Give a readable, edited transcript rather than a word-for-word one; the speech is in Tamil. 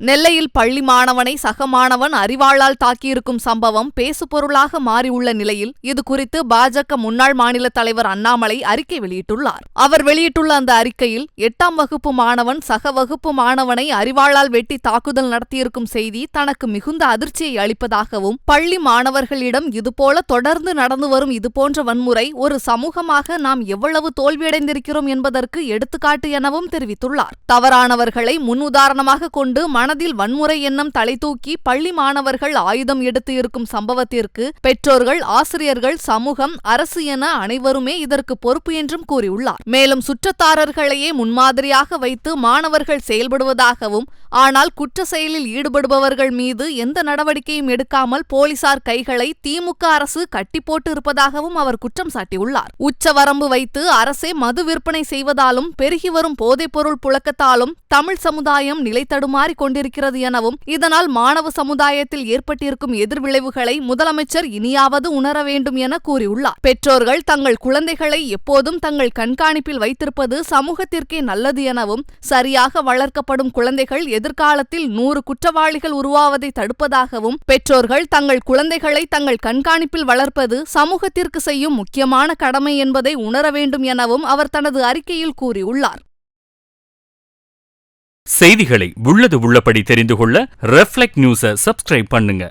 நெல்லையில் பள்ளி மாணவனை சக மாணவன் அரிவாளால் தாக்கியிருக்கும் சம்பவம் பேசுபொருளாக மாறியுள்ள நிலையில் இதுகுறித்து பாஜக முன்னாள் மாநில தலைவர் அண்ணாமலை அறிக்கை வெளியிட்டுள்ளார். அவர் வெளியிட்டுள்ள அந்த அறிக்கையில் 8ஆம் வகுப்பு மாணவன் சக வகுப்பு மாணவனை அரிவாளால் வெட்டி தாக்குதல் நடத்தியிருக்கும் செய்தி தனக்கு மிகுந்த அதிர்ச்சியை அளிப்பதாகவும், பள்ளி மாணவர்களிடம் இதுபோல தொடர்ந்து நடந்து வரும் இதுபோன்ற வன்முறை ஒரு சமூகமாக நாம் எவ்வளவு தோல்வியடைந்திருக்கிறோம் என்பதற்கு எடுத்துக்காட்டு எனவும் தெரிவித்துள்ளார். தவறானவர்களை முன் உதாரணமாக கொண்டு மனதில் வன்முறை எண்ணம் தலைதூக்கி பள்ளி மாணவர்கள் ஆயுதம் எடுத்து இருக்கும் சம்பவத்திற்கு பெற்றோர்கள், ஆசிரியர்கள், சமூகம், அரசு என அனைவருமே இதற்கு பொறுப்பு என்றும் கூறியுள்ளார். மேலும் சுற்றத்தாரர்களையே முன்மாதிரியாக வைத்து மாணவர்கள் செயல்படுவதாகவும், ஆனால் குற்ற செயலில் ஈடுபடுபவர்கள் மீது எந்த நடவடிக்கையும் எடுக்காமல் போலீசார் கைகளை திமுக அரசு கட்டி போட்டு இருப்பதாகவும் அவர் குற்றம் சாட்டியுள்ளார். உச்சவரம்பு வைத்து அரசே மது விற்பனை செய்வதாலும் பெருகி வரும் போதைப்பொருள் புழக்கத்தாலும் தமிழ் சமுதாயம் நிலைத்தடுமாறி கொண்டிருக்கிறது எனவும், இதனால் மாணவ சமுதாயத்தில் ஏற்பட்டிருக்கும் எதிர்விளைவுகளை முதலமைச்சர் இனியாவது உணர வேண்டும் என கூறியுள்ளார். பெற்றோர்கள் தங்கள் குழந்தைகளை எப்போதும் தங்கள் கண்காணிப்பில் வைத்திருப்பது சமூகத்திற்கே நல்லது எனவும், சரியாக வளர்க்கப்படும் குழந்தைகள் எதிர்காலத்தில் 100 குற்றவாளிகள் உருவாவதை தடுப்பதாகவும், பெற்றோர்கள் தங்கள் குழந்தைகளை தங்கள் கண்காணிப்பில் வளர்ப்பது சமூகத்திற்கு செய்யும் முக்கியமான கடமை என்பதை உணர வேண்டும் எனவும் அவர் தனது அறிக்கையில் கூறியுள்ளார். செய்திகளை உள்ளது உள்ளபடி தெரிந்து கொள்ள ரெஃப்ளெக்ட் நியூஸை சப்ஸ்கிரைப் பண்ணுங்க.